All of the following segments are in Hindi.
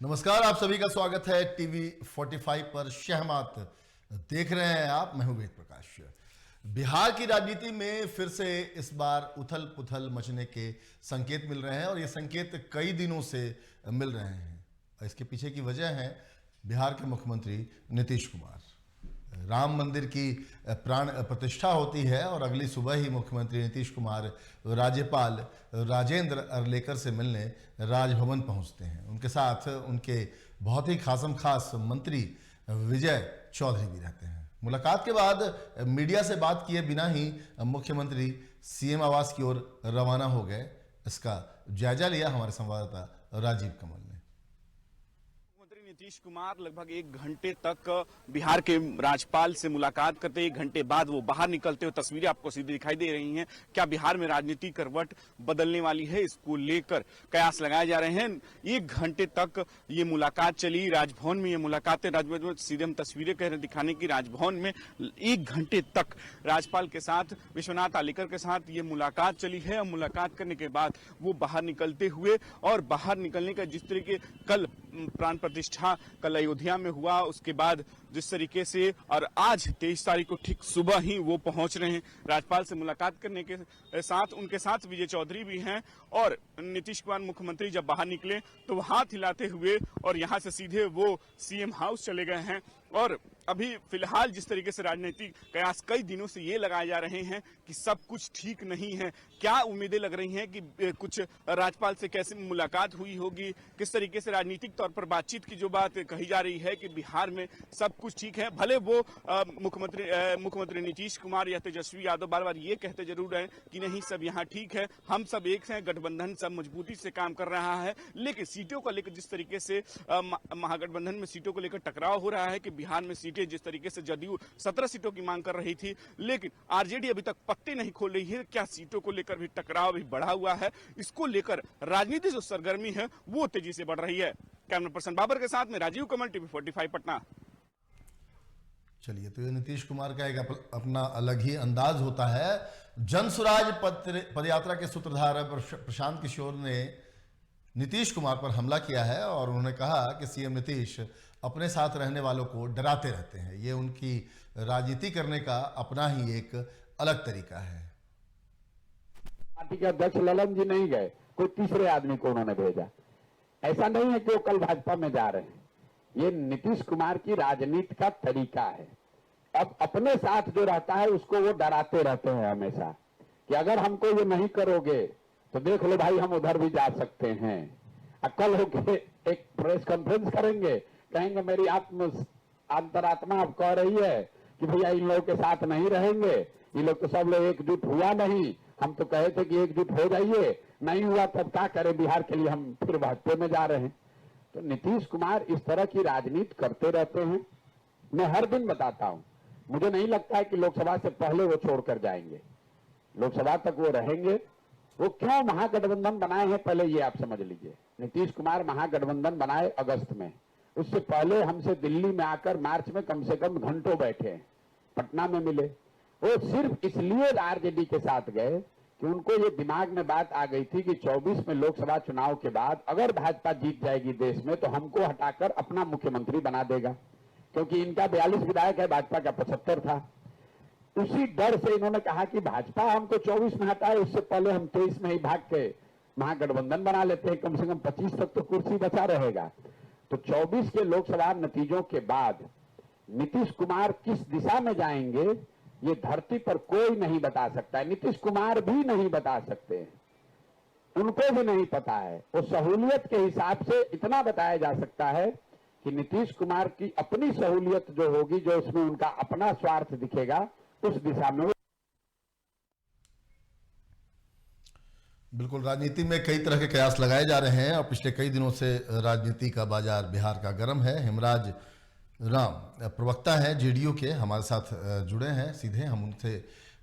नमस्कार, आप सभी का स्वागत है टीवी 45 पर। शहमात देख रहे हैं आप, मैं हूं वेद प्रकाश। बिहार की राजनीति में फिर से इस बार उथल पुथल मचने के संकेत मिल रहे हैं और ये संकेत कई दिनों से मिल रहे हैं। इसके पीछे की वजह है बिहार के मुख्यमंत्री नीतीश कुमार। राम मंदिर की प्राण प्रतिष्ठा होती है और अगली सुबह ही मुख्यमंत्री नीतीश कुमार राज्यपाल राजेंद्र अर्लेकर से मिलने राजभवन पहुंचते हैं। उनके साथ उनके बहुत ही खासम खास मंत्री विजय चौधरी भी रहते हैं। मुलाकात के बाद मीडिया से बात किए बिना ही मुख्यमंत्री सीएम आवास की ओर रवाना हो गए। इसका जायजा लिया हमारे संवाददाता राजीव कमल ने। नीतीश कुमार लगभग 1 घंटे तक बिहार के राज्यपाल से मुलाकात करते 1 घंटे बाद वो बाहर निकलते हुए तस्वीरें आपको सीधी दिखाई दे रही हैं। क्या बिहार में राजनीति करवट बदलने वाली है, इसको लेकर कयास लगाए जा रहे हैं। 1 घंटे तक ये मुलाकात चली राजभवन में। ये मुलाकातें राजभवन में सीधे हम तस्वीरें कह रहे दिखाने की। राजभवन में 1 घंटे तक राज्यपाल के साथ विश्वनाथ आलेकर के साथ ये मुलाकात चली है। और मुलाकात करने के बाद वो बाहर निकलते हुए और बाहर निकलने का जिस तरीके कल प्राण प्रतिष्ठा कल अयोध्या में हुआ, उसके बाद जिस तरीके से और आज 23 तारीख को ठीक सुबह ही वो पहुंच रहे हैं राज्यपाल से मुलाकात करने के साथ। उनके साथ विजय चौधरी भी हैं और नीतीश कुमार मुख्यमंत्री जब बाहर निकले तो वो हाथ हिलाते हुए और यहां से सीधे वो सीएम हाउस चले गए हैं। और अभी फिलहाल जिस तरीके से राजनीतिक कयास कई दिनों से ये लगाए जा रहे हैं कि सब कुछ ठीक नहीं है। क्या उम्मीदें लग रही हैं कि कुछ राज्यपाल से कैसे मुलाकात हुई होगी, किस तरीके से राजनीतिक तौर पर बातचीत की जो बात कही जा रही है कि बिहार में सब कुछ ठीक है। भले वो मुख्यमंत्री नीतीश कुमार या तेजस्वी यादव बार बार ये कहते जरूर हैं कि नहीं सब यहाँ ठीक है, हम सब एक हैं, गठबंधन सब मजबूती से काम कर रहा है। लेकिन सीटों को लेकर जिस तरीके से महागठबंधन में सीटों को लेकर टकराव हो रहा है कि बिहार में सीटें जिस तरीके से जदयू 17 सीटों की मांग कर रही थी, लेकिन आरजेडी अभी तक पत्ते नहीं खोल रही है। क्या सीटों को लेकर भी टकराव भी बढ़ा हुआ है? इसको लेकर राजनीति जो सरगर्मी है वो तेजी से बढ़ रही है। कैमरा पर्सन बाबर के साथ में राजीव कमल, टीवी 45 पटना। चलिए, तो ये नीतीश कुमार का एक अपना अलग ही अंदाज होता है। जनसुराज पदयात्रा के सूत्रधार प्रशांत किशोर ने नीतीश कुमार पर हमला किया है और उन्होंने कहा कि सीएम नीतीश अपने साथ रहने वालों को डराते रहते हैं। ये उनकी राजनीति करने का अपना ही एक अलग तरीका है। पार्टी के अध्यक्ष ललन जी नहीं गए, कोई तीसरे आदमी को उन्होंने भेजा। ऐसा नहीं है कि वो कल भाजपा में जा रहे हैं। ये नीतीश कुमार की राजनीति का तरीका है। अब अपने साथ जो रहता है उसको वो डराते रहते हैं हमेशा कि अगर हमको ये नहीं करोगे तो देख लो भाई, हम उधर भी जा सकते हैं। कल होके एक प्रेस कॉन्फ्रेंस करेंगे, कहेंगे मेरी अंतरात्मा अब कह रही है कि भैया इन लोगों के साथ नहीं रहेंगे, ये लोग तो सब लोग एकजुट हुआ नहीं, हम तो कहे थे कि एकजुट हो जाइए, नहीं हुआ तब क्या करें, बिहार के लिए हम फिर भाजपा में जा रहे हैं। तो नीतीश कुमार इस तरह की राजनीति करते रहते हैं। मैं हर दिन बताता हूं, मुझे नहीं लगता है कि लोकसभा से पहले वो छोड़कर जाएंगे, लोकसभा तक वो रहेंगे। वो क्यों महागठबंधन बनाए हैं पहले ये आप समझ लीजिए। नीतीश कुमार महागठबंधन बनाए अगस्त में, उससे पहले हमसे दिल्ली में आकर मार्च में कम से कम घंटों बैठे, पटना में मिले। वो सिर्फ इसलिए आरजेडी के साथ गए कि उनको ये दिमाग में बात आ गई थी कि 24 में लोकसभा चुनाव के बाद अगर भाजपा जीत जाएगी देश में तो हमको हटाकर अपना मुख्यमंत्री बना देगा, क्योंकि इनका 42 विधायक है, भाजपा का 75 था। उसी डर से इन्होंने कहा कि भाजपा हमको 24 में हटाए, उससे पहले हम 23 में ही भाग के महागठबंधन बना लेते हैं, कम से कम 25 तक तो कुर्सी बचा रहेगा। तो 24 के लोकसभा नतीजों के बाद नीतीश कुमार किस दिशा में जाएंगे ये धरती पर कोई नहीं बता सकता है। नीतीश कुमार भी नहीं बता सकते, उनको भी नहीं पता है। वो सहूलियत के हिसाब से इतना बताया जा सकता है कि नीतीश कुमार की अपनी सहूलियत जो होगी, जो उसमें उनका अपना स्वार्थ दिखेगा, उस दिशा में। बिल्कुल, राजनीति में कई तरह के कयास लगाए जा रहे हैं और पिछले कई दिनों से राजनीति का बाजार बिहार का गर्म है। हेमराज राम प्रवक्ता हैं जेडीयू के, हमारे साथ जुड़े हैं सीधे, हम उनसे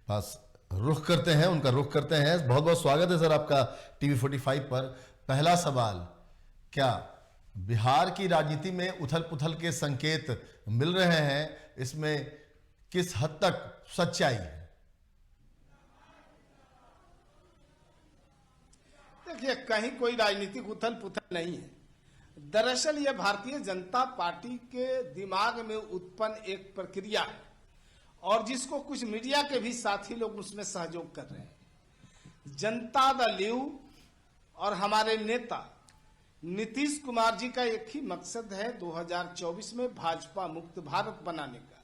पास रुख करते हैं, उनका रुख करते हैं। बहुत बहुत स्वागत है सर आपका टीवी 45 पर। पहला सवाल, क्या बिहार की राजनीति में उथल पुथल के संकेत मिल रहे हैं? इसमें किस हद तक सच्चाई है? देखिए, कहीं कोई राजनीतिक उथल पुथल नहीं है। दरअसल यह भारतीय जनता पार्टी के दिमाग में उत्पन्न एक प्रक्रिया है और जिसको कुछ मीडिया के भी साथी लोग उसमें सहयोग कर रहे हैं। जनता दल यू और हमारे नेता नीतीश कुमार जी का एक ही मकसद है 2024 में भाजपा मुक्त भारत बनाने का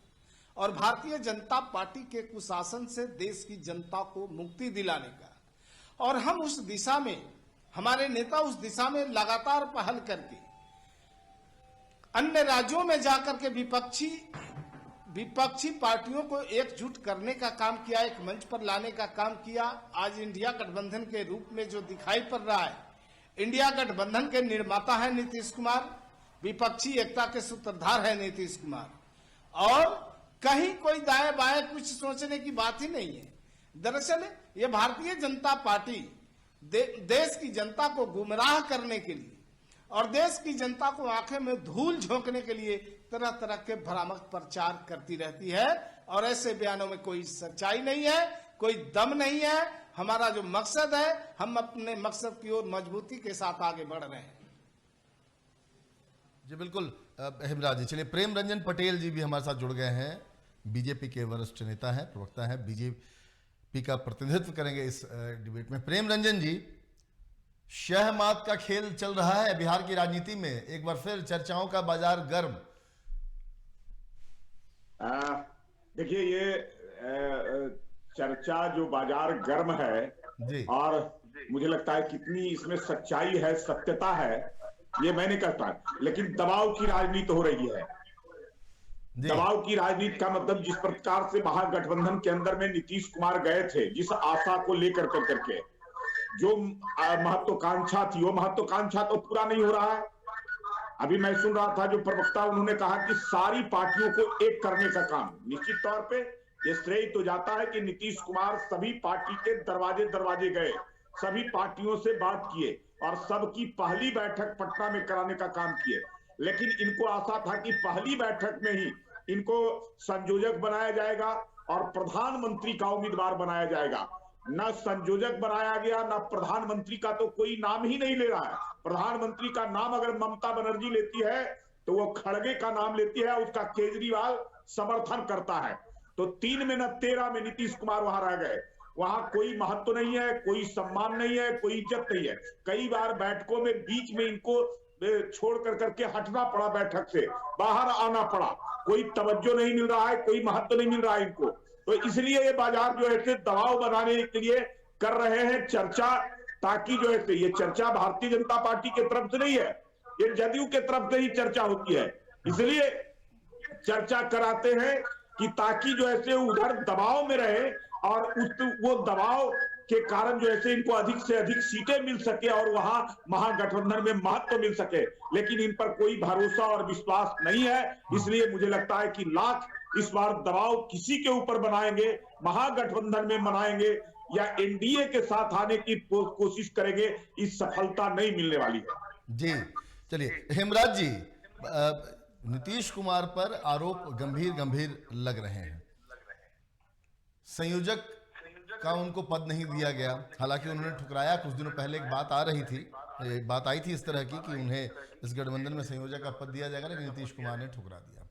और भारतीय जनता पार्टी के कुशासन से देश की जनता को मुक्ति दिलाने का। और हम उस दिशा में, हमारे नेता उस दिशा में लगातार पहल करके अन्य राज्यों में जाकर के विपक्षी पार्टियों को एकजुट करने का काम किया, एक मंच पर लाने का काम किया। आज इंडिया गठबंधन के रूप में जो दिखाई पड़ रहा है, इंडिया गठबंधन के निर्माता है नीतीश कुमार, विपक्षी एकता के सूत्रधार है नीतीश कुमार और कहीं कोई दाएं बाएं कुछ सोचने की बात ही नहीं है। दरअसल ये भारतीय जनता पार्टी देश की जनता को गुमराह करने के लिए और देश की जनता को आंखें में धूल झोंकने के लिए तरह तरह के भ्रामक प्रचार करती रहती है और ऐसे बयानों में कोई सच्चाई नहीं है, कोई दम नहीं है। हमारा जो मकसद है, हम अपने मकसद की ओर मजबूती के साथ आगे बढ़ रहे हैं। जी बिल्कुल हेमराज जी। चलिए, प्रेम रंजन पटेल जी भी हमारे साथ जुड़ गए हैं, बीजेपी के वरिष्ठ नेता हैं, प्रवक्ता हैं, बीजेपी का प्रतिनिधित्व करेंगे इस डिबेट में। प्रेम रंजन जी, शहमात का खेल चल रहा है बिहार की राजनीति में, एक बार फिर चर्चाओं का बाजार गर्म। देखिए, ये चर्चा जो बाजार गर्म है जी। और मुझे लगता है कितनी इसमें सच्चाई है, सत्यता है, ये मैं नहीं कहता, लेकिन दबाव की राजनीति हो रही है। दबाव की राजनीति का मतलब जिस प्रकार से महागठबंधन के अंदर में नीतीश कुमार गए थे, जिस आशा को लेकर करके जो महत्वाकांक्षा थी, वो महत्वाकांक्षा तो पूरा नहीं हो रहा है। अभी मैं सुन रहा था जो प्रवक्ता, उन्होंने कहा कि सारी पार्टियों को एक करने का काम। निश्चित तौर पे ये श्रेय तो जाता है कि नीतीश कुमार सभी पार्टी के दरवाजे गए, सभी पार्टियों से बात किए और सबकी पहली बैठक पटना में कराने का काम किए। लेकिन इनको आशा था कि पहली बैठक में ही इनको संयोजक बनाया जाएगा और प्रधानमंत्री का उम्मीदवार बनाया जाएगा। न संयोजक बनाया गया, न प्रधानमंत्री का तो कोई नाम ही नहीं ले रहा है। प्रधानमंत्री का नाम अगर ममता बनर्जी लेती है तो वो खड़गे का नाम लेती है, उसका केजरीवाल समर्थन करता है। तो 3 में न 13 में नीतीश कुमार वहां रह गए। वहां कोई महत्व नहीं है, कोई सम्मान नहीं है, कोई इज्जत नहीं है। कई बार बैठकों में बीच में इनको छोड़ करके हटना पड़ा, बैठक से बाहर आना पड़ा, कोई तवज्जो नहीं मिल रहा है, कोई महत्व नहीं मिल रहा है इनको। तो इसलिए ये बाजार जो है दबाव बनाने के लिए कर रहे हैं चर्चा, ताकि जो है ये चर्चा भारतीय जनता पार्टी के तरफ से नहीं है, ये जदयू के तरफ से ही चर्चा होती है। इसलिए चर्चा कराते हैं कि ताकि जो है उधर दबाव में रहे और वो दबाव के कारण जो है इनको अधिक से अधिक सीटें मिल सके और वहां महागठबंधन में महत्व मिल सके। लेकिन इन पर कोई भरोसा और विश्वास नहीं है। इसलिए मुझे लगता है कि लाख इस बार दबाव किसी के ऊपर बनाएंगे, महागठबंधन में बनाएंगे या एनडीए के साथ आने की कोशिश करेंगे, इस सफलता नहीं मिलने वाली है। जी चलिए, हेमराज जी, नीतीश कुमार पर आरोप गंभीर लग रहे हैं। संयोजक का उनको पद नहीं दिया गया, हालांकि उन्होंने ठुकराया। कुछ दिनों पहले एक बात आई थी इस तरह की कि उन्हें इस गठबंधन में संयोजक का पद दिया जाएगा, लेकिन नीतीश कुमार ने ठुकरा दिया।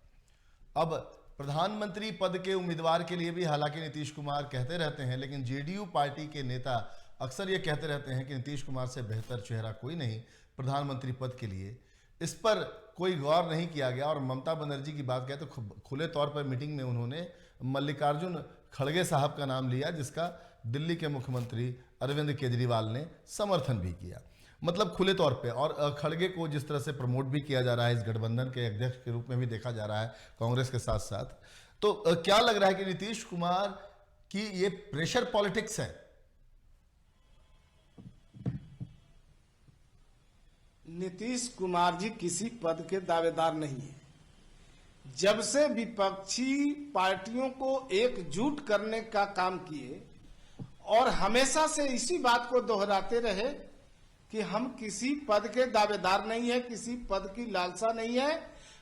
अब प्रधानमंत्री पद के उम्मीदवार के लिए भी हालांकि नीतीश कुमार कहते रहते हैं, लेकिन जेडीयू पार्टी के नेता अक्सर ये कहते रहते हैं कि नीतीश कुमार से बेहतर चेहरा कोई नहीं प्रधानमंत्री पद के लिए। इस पर कोई गौर नहीं किया गया। और ममता बनर्जी की बात करें तो खुले तौर पर मीटिंग में उन्होंने मल्लिकार्जुन खड़गे साहब का नाम लिया, जिसका दिल्ली के मुख्यमंत्री अरविंद केजरीवाल ने समर्थन भी किया, मतलब खुले तौर पे। और खड़गे को जिस तरह से प्रमोट भी किया जा रहा है, इस गठबंधन के अध्यक्ष के रूप में भी देखा जा रहा है कांग्रेस के साथ साथ, तो क्या लग रहा है कि नीतीश कुमार की ये प्रेशर पॉलिटिक्स है? नीतीश कुमार जी किसी पद के दावेदार नहीं है। जब से विपक्षी पार्टियों को एकजुट करने का काम किए और हमेशा से इसी बात को दोहराते रहे कि हम किसी पद के दावेदार नहीं है, किसी पद की लालसा नहीं है,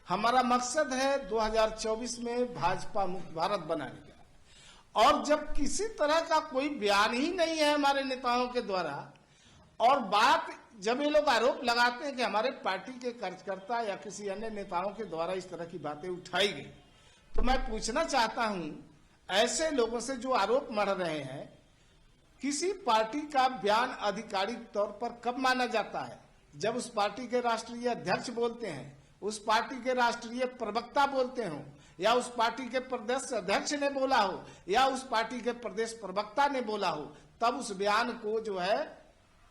हमारा मकसद है 2024 में भाजपा मुक्त भारत बनाने का। और जब किसी तरह का कोई बयान ही नहीं है हमारे नेताओं के द्वारा और बात जब ये लोग आरोप लगाते हैं कि हमारे पार्टी के कार्यकर्ता या किसी अन्य नेताओं के द्वारा इस तरह की बातें उठाई गई, तो मैं पूछना चाहता हूं ऐसे लोगों से जो आरोप मढ़ रहे हैं, किसी पार्टी का बयान आधिकारिक तौर पर कब माना जाता है? जब उस पार्टी के राष्ट्रीय अध्यक्ष बोलते हैं, उस पार्टी के राष्ट्रीय प्रवक्ता बोलते हो, या उस पार्टी के प्रदेश अध्यक्ष ने बोला हो, या उस पार्टी के प्रदेश प्रवक्ता ने बोला हो, तब उस बयान को जो है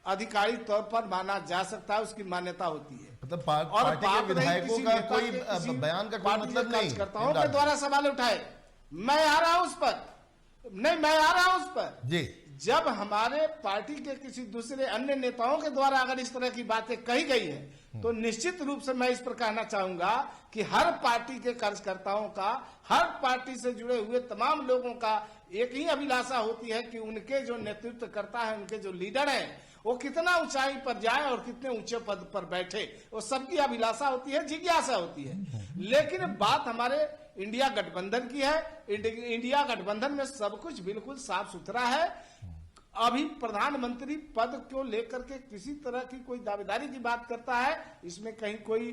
आधिकारिक तौर पर माना जा सकता है, उसकी मान्यता होती है। मतलब पार्टी के विधायकों का कोई बयान का कोई मतलब नहीं। कार्यकर्ताओं के द्वारा सवाल उठाए, मैं आ रहा हूं उस पर, नहीं मैं आ रहा हूं उस पर जी। जब हमारे पार्टी के किसी दूसरे अन्य नेताओं के द्वारा अगर इस तरह की बातें कही गई है, तो निश्चित रूप से मैं इस पर कहना चाहूंगा कि हर पार्टी के कार्यकर्ताओं का, हर पार्टी से जुड़े हुए तमाम लोगों का एक ही अभिलाषा होती है कि उनके जो नेतृत्व करता है, उनके जो लीडर हैं, वो कितना ऊंचाई पर जाए और कितने ऊंचे पद पर बैठे, वो सबकी अभिलाषा होती है, जिज्ञासा होती है। लेकिन बात हमारे इंडिया गठबंधन की है। इंडिया गठबंधन में सब कुछ बिल्कुल साफ सुथरा है। अभी प्रधानमंत्री पद को लेकर के किसी तरह की कोई दावेदारी की बात करता है, इसमें कहीं कोई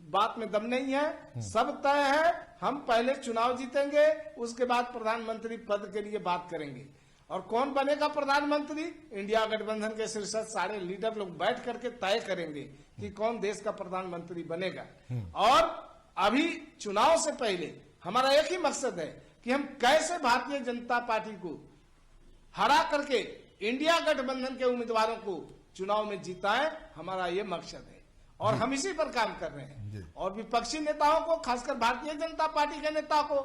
बात में दम नहीं है। सब तय है, हम पहले चुनाव जीतेंगे, उसके बाद प्रधानमंत्री पद के लिए बात करेंगे। और कौन बनेगा प्रधानमंत्री, इंडिया गठबंधन के शीर्ष सारे लीडर लोग बैठ करके तय करेंगे कि कौन देश का प्रधानमंत्री बनेगा। और अभी चुनाव से पहले हमारा एक ही मकसद है कि हम कैसे भारतीय जनता पार्टी को हरा करके इंडिया गठबंधन के उम्मीदवारों को चुनाव में जिताएं, हमारा ये मकसद है और हम इसी पर काम कर रहे हैं। और विपक्षी नेताओं को, खासकर भारतीय जनता पार्टी के नेता को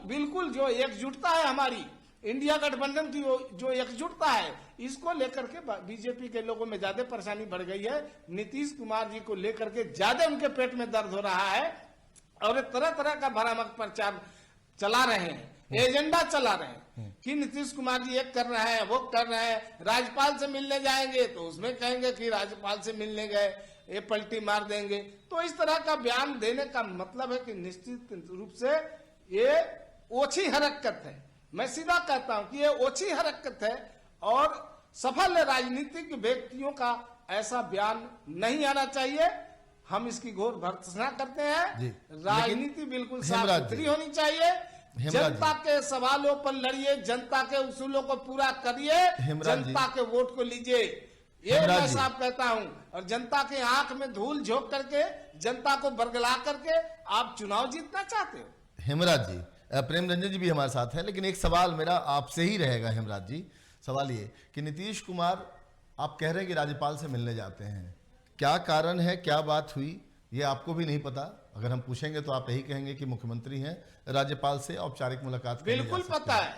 बिल्कुल जो एकजुटता है हमारी, इंडिया गठबंधन की जो एकजुटता है, इसको लेकर के बीजेपी के लोगों में ज्यादा परेशानी बढ़ गई है। नीतीश कुमार जी को लेकर के ज्यादा उनके पेट में दर्द हो रहा है और तरह तरह का भ्रामक प्रचार चला रहे हैं, एजेंडा चला रहे हैं कि नीतीश कुमार जी एक कर रहे हैं, वो कर रहे हैं। राज्यपाल से मिलने जाएंगे तो उसमें कहेंगे कि राज्यपाल से मिलने गए, ये पलटी मार देंगे। तो इस तरह का बयान देने का मतलब है कि निश्चित रूप से ये ओछी हरकत है। मैं सीधा कहता हूं कि ये ओछी हरकत है और सफल राजनीतिक व्यक्तियों का ऐसा बयान नहीं आना चाहिए। हम इसकी घोर भर्त्सना करते हैं। राजनीति बिल्कुल साफ सुथरी होनी चाहिए। जनता के सवालों पर लड़िए, जनता के उसूलों को पूरा करिए, जनता के वोट को लीजिए, ये मैं साफ कहता हूं। और जनता के आंख में धूल झोंक करके, जनता को बरगला करके आप चुनाव जीतना चाहते हो। हेमराज जी, प्रेम रंजन जी भी हमारे साथ हैं, लेकिन एक सवाल मेरा आपसे ही रहेगा हेमराज जी। सवाल ये कि नीतीश कुमार, आप कह रहे हैं कि राज्यपाल से मिलने जाते हैं, क्या कारण है, क्या बात हुई, ये आपको भी नहीं पता? अगर हम पूछेंगे तो आप यही कहेंगे कि मुख्यमंत्री हैं, राज्यपाल से औपचारिक मुलाकात करने बिल्कुल पता है,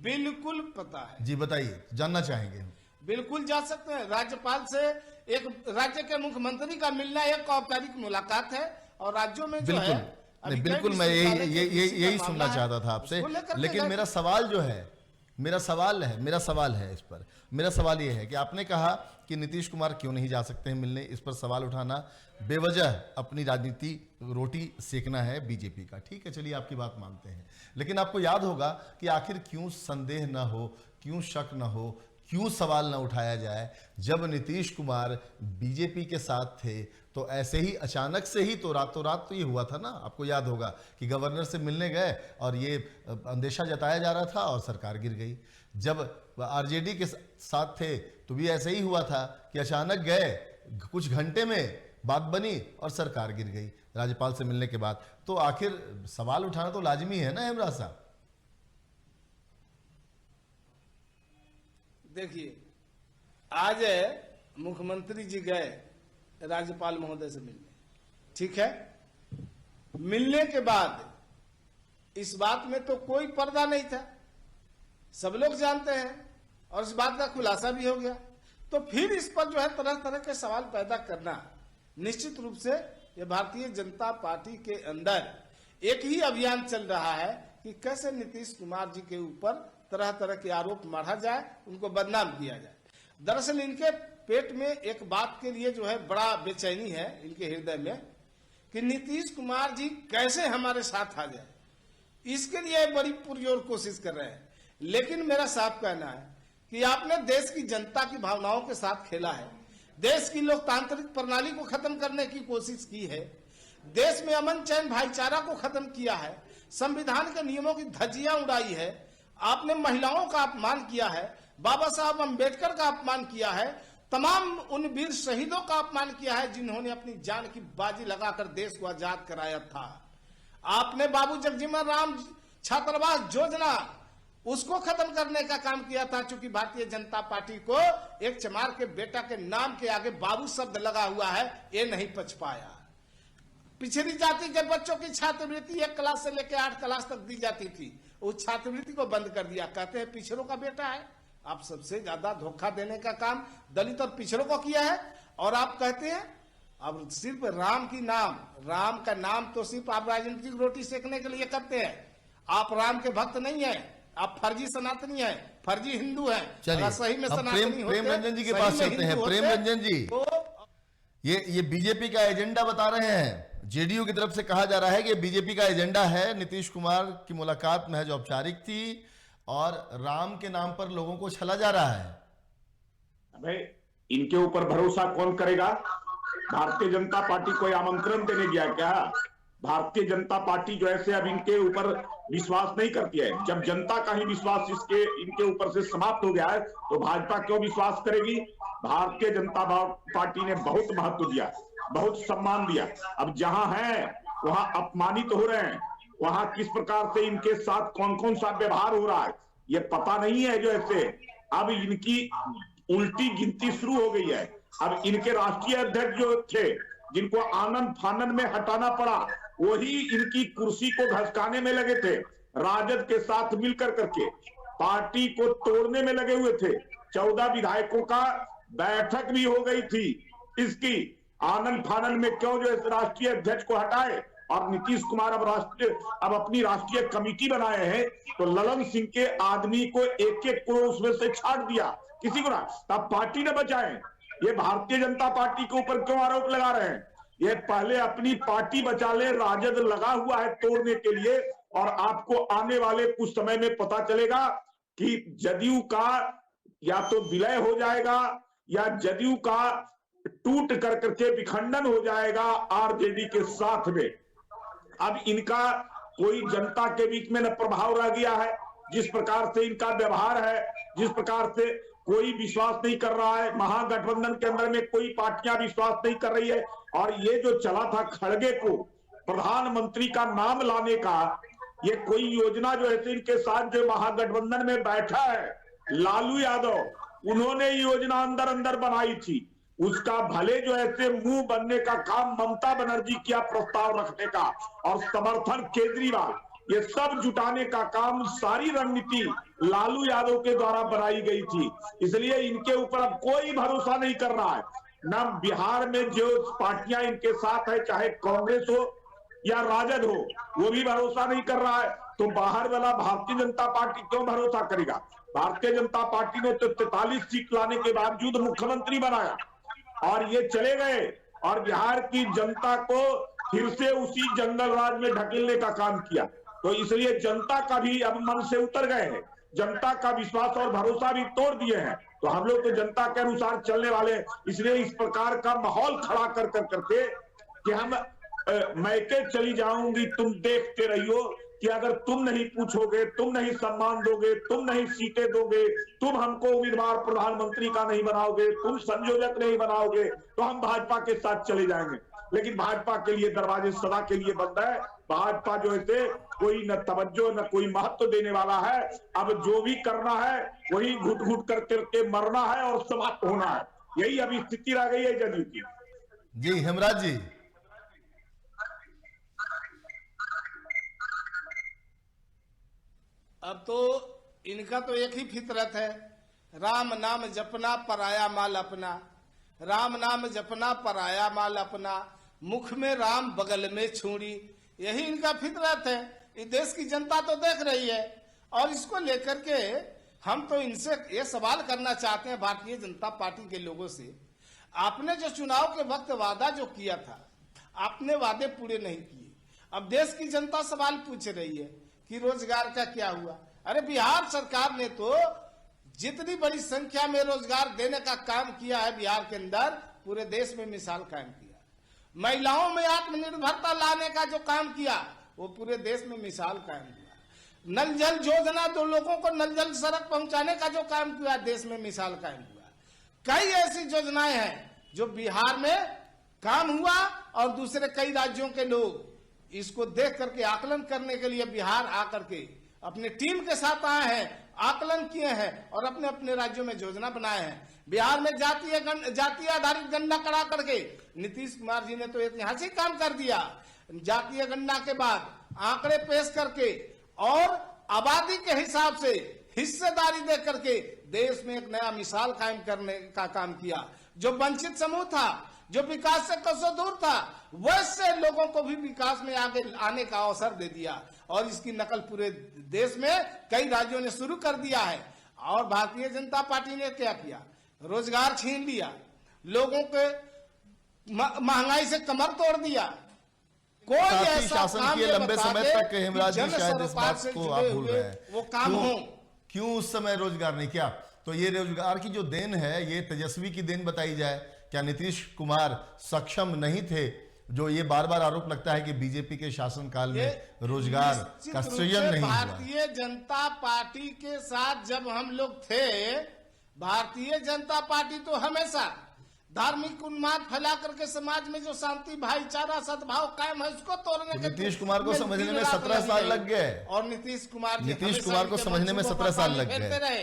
बिल्कुल पता है। जी बताइए, जानना चाहेंगे हम। बिल्कुल जा सकते हैं। राज्यपाल से एक राज्य के मुख्यमंत्री का मिलना एक औपचारिक मुलाकात है और राज्यों में जो है नहीं, बिल्कुल मैं यही सुनना चाहता था आपसे। लेकिन मेरा सवाल जो है, मेरा सवाल है इस पर, मेरा सवाल ये है कि आपने कहा कि नीतीश कुमार क्यों नहीं जा सकते हैं मिलने, इस पर सवाल उठाना बेवजह अपनी राजनीति रोटी सेकना है बीजेपी का। ठीक है, चलिए आपकी बात मानते हैं, लेकिन आपको याद होगा कि आखिर क्यों संदेह न हो, क्यों शक न हो, क्यों सवाल न उठाया जाए। जब नीतीश कुमार बीजेपी के साथ थे तो ऐसे ही अचानक से ही तो रातों रात तो ये हुआ था ना, आपको याद होगा कि गवर्नर से मिलने गए और ये अंदेशा जताया जा रहा था और सरकार गिर गई। जब आरजेडी के साथ थे तो भी ऐसे ही हुआ था कि अचानक गए, कुछ घंटे में बात बनी और सरकार गिर गई राज्यपाल से मिलने के बाद। तो आखिर सवाल उठाना तो लाजमी है ना हेमराज साहब। देखिए, आज मुख्यमंत्री जी गए राज्यपाल महोदय से मिलने, ठीक है। मिलने के बाद इस बात में तो कोई पर्दा नहीं था, सब लोग जानते हैं और इस बात का खुलासा भी हो गया। तो फिर इस पर जो है तरह तरह के सवाल पैदा करना, निश्चित रूप से ये भारतीय जनता पार्टी के अंदर एक ही अभियान चल रहा है कि कैसे नीतीश कुमार जी के ऊपर तरह तरह के आरोप मढ़ा जाए, उनको बदनाम किया जाए। दरअसल इनके पेट में एक बात के लिए जो है बड़ा बेचैनी है इनके हृदय में कि नीतीश कुमार जी कैसे हमारे साथ आ जाए, इसके लिए बड़ी पुरजोर कोशिश कर रहे हैं। लेकिन मेरा साफ कहना है कि आपने देश की जनता की भावनाओं के साथ खेला है, देश की लोकतांत्रिक प्रणाली को खत्म करने की कोशिश की है, देश में अमन चैन भाईचारा को खत्म किया है, संविधान के नियमों की धज्जियां उड़ाई है, आपने महिलाओं का अपमान किया है, बाबा साहब अम्बेडकर का अपमान किया है, तमाम उन वीर शहीदों का अपमान किया है जिन्होंने अपनी जान की बाजी लगाकर देश को आजाद कराया था। आपने बाबू जगजीवन राम छात्रावास योजना उसको खत्म करने का काम किया था, क्योंकि भारतीय जनता पार्टी को एक चमार के बेटा के नाम के आगे बाबू शब्द लगा हुआ है, ये नहीं पच पाया। पिछड़ी जाति के बच्चों की छात्रवृत्ति 1 क्लास से लेकर 8 क्लास तक दी जाती थी, उस छात्रवृत्ति को बंद कर दिया। कहते हैं पिछड़ों का बेटा है। आप सबसे ज्यादा धोखा देने का काम दलित और पिछड़ों को किया है। और आप कहते हैं अब सिर्फ राम का नाम तो सिर्फ आप राजनीतिक रोटी सेकने के लिए करते हैं। आप राम के भक्त नहीं है, आप फर्जी सनातनी है, फर्जी हिंदू है। चलिए सही में अब सनातनी प्रेम रंजन जी के पास चलते हैं। प्रेम रंजन जी, ये बीजेपी का एजेंडा बता रहे हैं। जेडीयू की तरफ से कहा जा रहा है कि बीजेपी का एजेंडा है, नीतीश कुमार की मुलाकात महज औपचारिक थी और राम के नाम पर लोगों को छला जा रहा है। अबे इनके ऊपर भरोसा कौन करेगा? भारतीय जनता पार्टी कोई आमंत्रण देने गया क्या? भारतीय जनता पार्टी जो है अब इनके ऊपर विश्वास नहीं करती है। जब जनता का ही विश्वास इनके ऊपर से समाप्त हो गया है तो भाजपा क्यों विश्वास करेगी? भारतीय जनता पार्टी ने बहुत महत्व दिया, बहुत सम्मान दिया। अब जहां है वहां अपमानित हो रहे हैं, वहां किस प्रकार से इनके साथ कौन कौन सा व्यवहार हो रहा है ये पता नहीं है। जो ऐसे अब इनकी उल्टी गिनती शुरू हो गई है। अब इनके राष्ट्रीय अध्यक्ष जो थे, जिनको आनंद फानन में हटाना पड़ा, वही इनकी कुर्सी को घसकाने में लगे थे। राजद के साथ मिलकर करके पार्टी को तोड़ने में लगे हुए थे। 14 विधायकों का बैठक भी हो गई थी इसकी। आनंद फानन में क्यों जो राष्ट्रीय अध्यक्ष को हटाए और नीतीश कुमार अब अपनी राष्ट्रीय कमेटी बनाए हैं, तो ललन सिंह के आदमी को एक एक को उसमें से छाट दिया, किसी को ना। तब पार्टी ने बचाए। ये भारतीय जनता पार्टी के ऊपर क्यों आरोप लगा रहे हैं? ये पहले अपनी पार्टी बचा ले। राजद लगा हुआ है तोड़ने के लिए और आपको आने वाले कुछ समय में पता चलेगा कि जदयू का या तो विलय हो जाएगा या जदयू का टूट कर करके विखंडन हो जाएगा आरजेडी के साथ में। अब इनका कोई जनता के बीच में न प्रभाव रह गया है। जिस प्रकार से इनका व्यवहार है, जिस प्रकार से कोई विश्वास नहीं कर रहा है, महागठबंधन के अंदर में कोई पार्टियां विश्वास नहीं कर रही है। और ये जो चला था खड़गे को प्रधानमंत्री का नाम लाने का, ये कोई योजना जो है इनके साथ जो महागठबंधन में बैठा है लालू यादव, उन्होंने योजना अंदर अंदर बनाई थी। उसका भले जो ऐसे मुंह बनने का काम ममता बनर्जी किया, प्रस्ताव रखने का, और समर्थन केजरीवाल, ये सब जुटाने का काम, सारी रणनीति लालू यादव के द्वारा बनाई गई थी। इसलिए इनके ऊपर अब कोई भरोसा नहीं कर रहा है। न बिहार में जो पार्टियां इनके साथ है, चाहे कांग्रेस हो या राजद हो, वो भी भरोसा नहीं कर रहा है। तो बाहर वाला भारतीय जनता पार्टी क्यों भरोसा करेगा? भारतीय जनता पार्टी ने तो 43 सीट लाने के बावजूद मुख्यमंत्री बनाया और ये चले गए और बिहार की जनता को फिर से उसी जंगल राज में ढकेलने का काम किया। तो इसलिए जनता का भी अब मन से उतर गए हैं, जनता का विश्वास और भरोसा भी तोड़ दिए हैं। तो हम लोग तो जनता के अनुसार चलने वाले, इसलिए इस प्रकार का माहौल खड़ा कर करके कि हम मैके चली जाऊंगी, तुम देखते रहियो कि अगर तुम नहीं पूछोगे, तुम नहीं सम्मान दोगे, तुम नहीं सीटें दोगे, तुम हमको उम्मीदवार प्रधानमंत्री का नहीं बनाओगे, तुम संयोजक नहीं बनाओगे, तो हम भाजपा के साथ चले जाएंगे। लेकिन भाजपा के लिए दरवाजे सदा के लिए बंद है। भाजपा जो है कोई न तवज्जो न कोई महत्व देने वाला है। अब जो भी करना है वही घुट घुट करके मरना है और समाप्त होना है। यही अभी स्थिति रह गई है जदयू की। जी हेमराज जी, अब तो इनका तो एक ही फितरत है, राम नाम जपना पराया माल अपना, राम नाम जपना पराया माल अपना, मुख में राम बगल में छुरी। यही इनका फितरत है। इस देश की जनता तो देख रही है और इसको लेकर के हम तो इनसे ये सवाल करना चाहते हैं, भारतीय जनता पार्टी के लोगों से, आपने जो चुनाव के वक्त वादा जो किया था, आपने वादे पूरे नहीं किए। अब देश की जनता सवाल पूछ रही है कि रोजगार का क्या हुआ? अरे बिहार सरकार ने तो जितनी बड़ी संख्या में रोजगार देने का काम किया है बिहार के अंदर, पूरे देश में मिसाल कायम किया। महिलाओं में आत्मनिर्भरता लाने का जो काम किया वो पूरे देश में मिसाल कायम किया। नल जल योजना, जो लोगों को नल जल सड़क पहुंचाने का जो काम किया, देश में मिसाल कायम हुआ। कई ऐसी योजनाएं हैं जो बिहार में काम हुआ और दूसरे कई राज्यों के लोग इसको देख करके आकलन करने के लिए बिहार आकर के अपने टीम के साथ आए हैं, आकलन किए हैं और अपने अपने राज्यों में योजना बनाए हैं। बिहार में जातीय आधारित गणना करा करके नीतीश कुमार जी ने तो ऐतिहासिक काम कर दिया। जातीय गणना के बाद आंकड़े पेश करके और आबादी के हिसाब से हिस्सेदारी दे करके देश में एक नया मिसाल कायम करने का काम किया। जो वंचित समूह था, जो विकास से कसों दूर था, वैसे लोगों को भी विकास में आगे आने का अवसर दे दिया और इसकी नकल पूरे देश में कई राज्यों ने शुरू कर दिया है। और भारतीय जनता पार्टी ने क्या किया? रोजगार छीन लिया, लोगों के महंगाई से कमर तोड़ दिया। कोई ऐसा शासन काम किए लंबे समय तक कि हेमराज जी जन शायद इस सरोकार बात से को जुड़े आप भूल हुए रहे हैं। वो काम हो। क्यों उस समय रोजगार नहीं किया? तो ये रोजगार की जो देन है, ये तेजस्वी की देन बताई जाए। क्या नीतीश कुमार सक्षम नहीं थे? जो ये बार बार आरोप लगता है कि बीजेपी के शासनकाल में रोजगार का सृजन नहीं हुआ। भारतीय जनता पार्टी के साथ जब हम लोग थे, भारतीय जनता पार्टी तो हमेशा धार्मिक उन्माद फैला करके समाज में जो शांति, भाईचारा, सद्भाव कायम है उसको तोड़ने के नीतीश कुमार को समझने में 17 साल लग गए और नीतीश कुमार को समझने में 17 साल लग गए।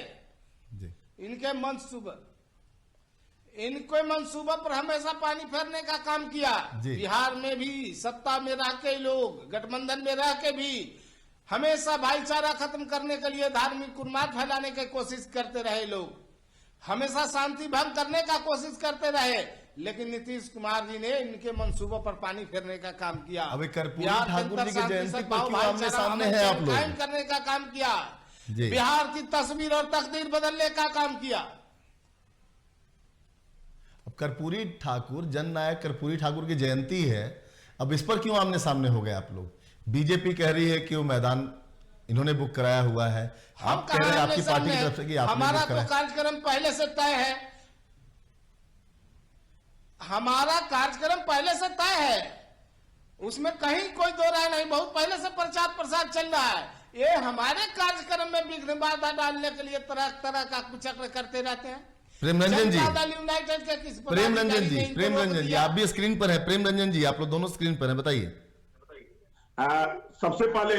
इनके मंसूबा पर हमेशा पानी फेरने का काम किया। बिहार में भी सत्ता में रह के लोग, गठबंधन में रह के भी हमेशा भाईचारा खत्म करने के लिए धार्मिक उन्माद फैलाने की कोशिश करते रहे। लोग हमेशा शांति भंग करने का कोशिश करते रहे, लेकिन नीतीश कुमार जी ने इनके मंसूबों पर पानी फेरने का काम किया। अभी कर्पूरी ठाकुर जी की जयंती पर क्यों आमने सामने हैं आप लोग? कायम करने का काम किया, बिहार की तस्वीर और तकदीर बदलने का काम किया। अब कर्पूरी ठाकुर, जननायक कर्पूरी ठाकुर की जयंती है, अब इस पर क्यों आमने सामने हो गए आप लोग? बीजेपी कह रही है कि वो मैदान इन्होंने बुक कराया हुआ है, आप कह रहे हैं आपकी पार्टी की तरफ से कि आपने हमारा तो कार्यक्रम पहले से तय है। हमारा कार्यक्रम पहले से तय है, उसमें कहीं कोई दो राय नहीं। बहुत पहले से प्रचार प्रसार चल रहा है। ये हमारे कार्यक्रम में विघ्न बाधा डालने के लिए तरह तरह का कुचक्र करते रहते हैं। प्रेम रंजन जी, यूनाइटेड के किस प्रेम रंजन जी आप भी स्क्रीन पर है। प्रेम रंजन जी, आप लोग दोनों स्क्रीन पर हैं, बताइए। सबसे पहले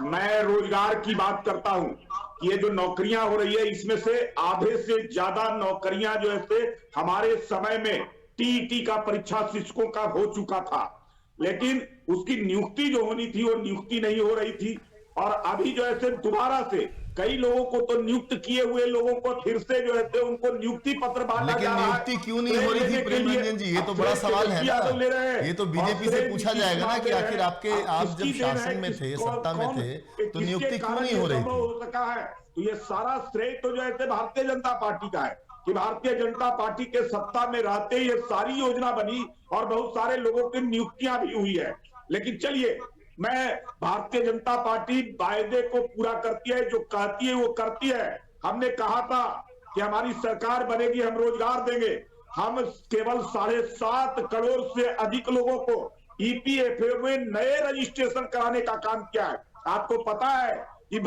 मैं रोजगार की बात करता हूं कि ये जो नौकरियां हो रही है, इसमें से आधे से ज्यादा नौकरियां जो है हमारे समय में टीईटी का परीक्षा शिक्षकों का हो चुका था, लेकिन उसकी नियुक्ति जो होनी थी वो नियुक्ति नहीं हो रही थी। और अभी जो है दोबारा से कई लोगों को तो नियुक्त किए हुए लोगों को फिर से जो है उनको नियुक्ति पत्र बांटा जा रहा है। नियुक्ति क्यों नहीं हो रही थी प्रेम रंजन जी? ये तो बड़ा सवाल है ना। ये तो बीजेपी से पूछा जाएगा ना कि आखिर आप जब शासन में थे, सत्ता में थे, तो नियुक्ति क्यों नहीं हो रही थी? हो सका है तो ये सारा श्रेय तो जो है भारतीय जनता पार्टी का है कि भारतीय जनता पार्टी के सत्ता में रहते ये सारी योजना बनी और बहुत सारे लोगों की नियुक्तियां भी हुई है। लेकिन चलिए, मैं भारतीय जनता पार्टी वायदे को पूरा करती है, जो कहती है वो करती है। हमने कहा था कि हमारी सरकार बनेगी, हम रोजगार देंगे। हम केवल 7.5 करोड़ से अधिक लोगों को ईपीएफओ में नए रजिस्ट्रेशन कराने का काम किया है। आपको पता है कि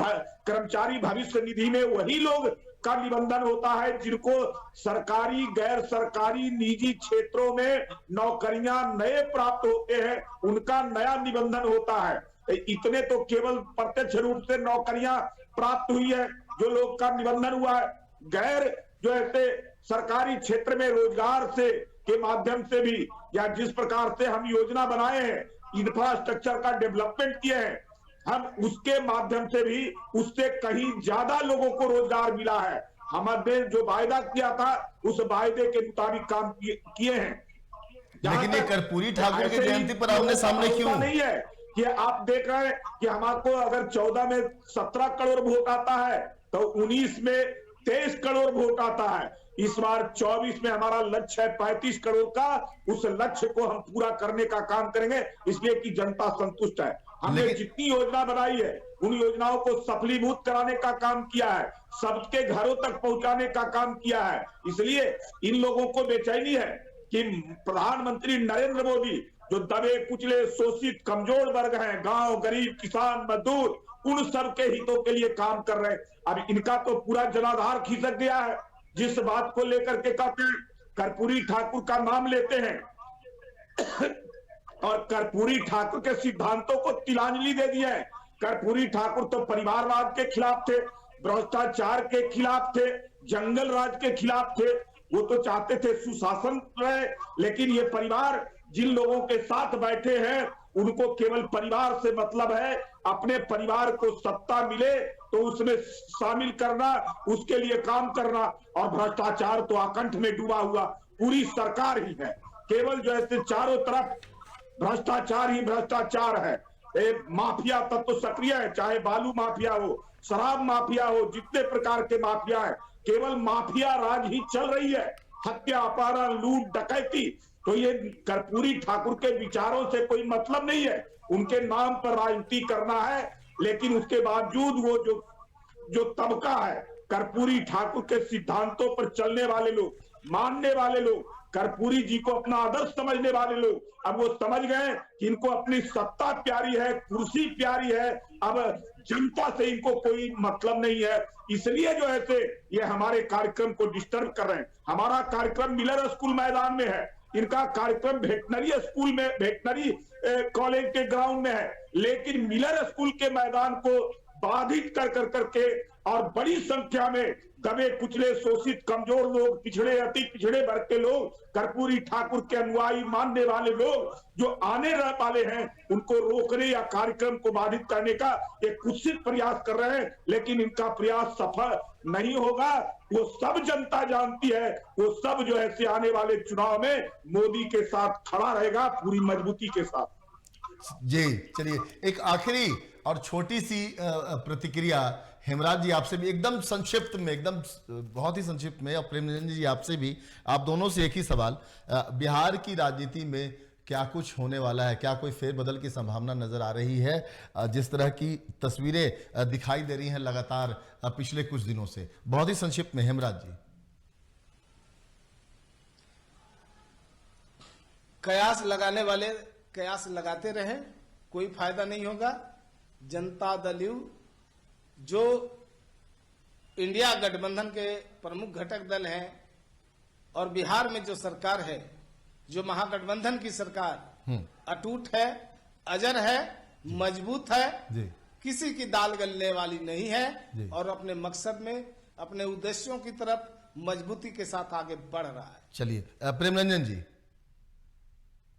कर्मचारी भविष्य निधि में वही लोग का निबंधन होता है जिनको सरकारी, गैर सरकारी, निजी क्षेत्रों में नौकरियां नए प्राप्त होते हैं, उनका नया निबंधन होता है। इतने तो केवल प्रत्यक्ष रूप से नौकरियां प्राप्त हुई है जो लोग का निबंधन हुआ है। गैर जो है सरकारी क्षेत्र में रोजगार से के माध्यम से भी, या जिस प्रकार से हम योजना बनाए हैं, इंफ्रास्ट्रक्चर का डेवलपमेंट किए हैं, हम उसके माध्यम से भी उससे कहीं ज्यादा लोगों को रोजगार मिला है। हमने जो वायदा किया था उस वायदे के मुताबिक काम किए हैं। लेकिन ये कर्पूरी ठाकुर की जयंती पर आमने सामने क्यों नहीं है कि आप देख रहे हैं कि हमारे अगर 14 में 17 करोड़ वोट आता है तो 19 में 23 करोड़ वोट आता है। इस बार 24 में हमारा लक्ष्य है 35 करोड़ का। उस लक्ष्य को हम पूरा करने का काम करेंगे, इसलिए कि जनता संतुष्ट है। हमने जितनी योजना बनाई है उन योजनाओं को सफलीभूत कराने का काम किया है, सबके घरों तक पहुंचाने का काम किया है। इसलिए इन लोगों को बेचैनी है कि प्रधानमंत्री नरेंद्र मोदी जो दबे कुचले शोषित कमजोर वर्ग हैं, गांव गरीब किसान मजदूर, उन सब के हितों के लिए काम कर रहे हैं। अब इनका तो पूरा जनाधार खिसक गया है। जिस बात को लेकर के कहते हैं कर्पूरी ठाकुर का नाम लेते हैं और कर्पूरी ठाकुर के सिद्धांतों को तिलांजलि दे दिया है। कर्पूरी ठाकुर तो परिवारवाद के खिलाफ थे, भ्रष्टाचार के खिलाफ थे, जंगल राज के खिलाफ थे। वो तो चाहते थे सुशासन रहे, लेकिन ये परिवार जिन लोगों के साथ बैठे हैं उनको केवल परिवार से मतलब है। अपने परिवार को सत्ता मिले तो उसमें शामिल करना, उसके लिए काम करना। और भ्रष्टाचार तो आकंठ में डूबा हुआ पूरी सरकार ही है। केवल जो ऐसे चारों तरफ भ्रष्टाचार ही भ्रष्टाचार है। माफिया तत्व तो सक्रिय है, चाहे बालू माफिया हो, शराब माफिया हो, जितने प्रकार के माफिया है, केवल माफिया राज ही चल रही है। हत्या, अपहरण, लूट, डकैती। तो ये कर्पूरी ठाकुर के विचारों से कोई मतलब नहीं है। उनके नाम पर राजनीति करना है, लेकिन उसके बावजूद वो जो तबका है, कर्पूरी ठाकुर के सिद्धांतों पर चलने वाले लोग, मानने वाले लोग, कर्पूरी जी को अपना आदर्श समझने वाले लोग, अब वो समझ गए कि इनको अपनी सत्ता प्यारी है, कुर्सी प्यारी है, अब जनता से इनको कोई मतलब नहीं है। इसलिए जो है ये हमारे कार्यक्रम को डिस्टर्ब कर रहे हैं। हमारा कार्यक्रम मिलर स्कूल मैदान में है, इनका कार्यक्रम वेटनरी स्कूल में, वेटनरी कॉलेज के ग्राउंड में है, लेकिन मिलर स्कूल के मैदान को बाधित कर करके और बड़ी संख्या में दबे कुचले शोषित कमजोर लोग, पिछड़े अति पिछड़े वर्ग के लोग, कर्पूरी ठाकुर के अनुयायी मानने वाले लोग जो आने वाले हैं, उनको रोकने या कार्यक्रम को बाधित करने का एक कुत्सित प्रयास कर रहे हैं। लेकिन इनका प्रयास सफल नहीं होगा। वो सब जनता जानती है, वो सब जो है आने वाले चुनाव में मोदी के साथ खड़ा रहेगा पूरी मजबूती के साथ। जी चलिए, एक आखिरी और छोटी सी प्रतिक्रिया हेमराज जी आपसे भी, एकदम संक्षिप्त में, एकदम बहुत ही संक्षिप्त में, और प्रेमचंद जी आपसे भी, आप दोनों से एक ही सवाल। बिहार की राजनीति में क्या कुछ होने वाला है? क्या कोई फेरबदल की संभावना नजर आ रही है? जिस तरह की तस्वीरें दिखाई दे रही हैं लगातार पिछले कुछ दिनों से, बहुत ही संक्षिप्त में हेमराज जी। कयास लगाने वाले कयास लगाते रहे, कोई फायदा नहीं होगा। जनता दल यू जो इंडिया गठबंधन के प्रमुख घटक दल हैं और बिहार में जो सरकार है, जो महागठबंधन की सरकार अटूट है, अजर है, मजबूत है, किसी की दाल गलने वाली नहीं है और अपने मकसद में, अपने उद्देश्यों की तरफ मजबूती के साथ आगे बढ़ रहा है। चलिए प्रेमरंजन जी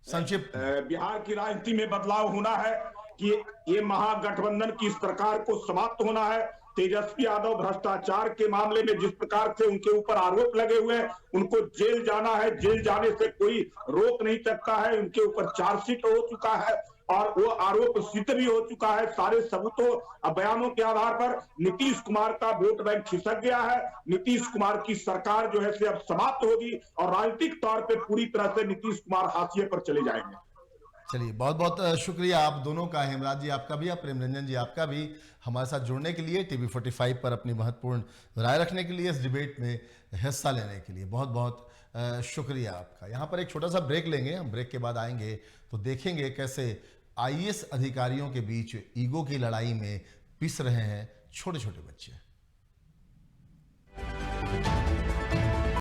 संक्षिप्त। बिहार की राजनीति में बदलाव होना है कि ये महागठबंधन की सरकार को समाप्त होना है। तेजस्वी यादव भ्रष्टाचार के मामले में जिस प्रकार से उनके ऊपर आरोप लगे हुए हैं, उनको जेल जाना है। जेल जाने से कोई रोक नहीं सकता है। उनके ऊपर चार्जशीट हो चुका है और वो आरोप सिद्ध भी हो चुका है सारे सबूतों और बयानों के आधार पर। नीतीश कुमार का वोट बैंक खिसक गया है। नीतीश कुमार की सरकार जो है अब समाप्त होगी और राजनीतिक तौर पर पूरी तरह से नीतीश कुमार हाशिए पर चले जाएंगे। चलिए, बहुत बहुत शुक्रिया आप दोनों का, हेमराज जी आपका भी, प्रेमरंजन जी आपका भी, हमारे साथ जुड़ने के लिए, टीवी 45 पर अपनी महत्वपूर्ण राय रखने के लिए, इस डिबेट में हिस्सा लेने के लिए बहुत बहुत शुक्रिया आपका। यहाँ पर एक छोटा सा ब्रेक लेंगे, हम ब्रेक के बाद आएंगे तो देखेंगे कैसे IAS अधिकारियों के बीच ईगो की लड़ाई में पिस रहे हैं छोटे छोटे बच्चे।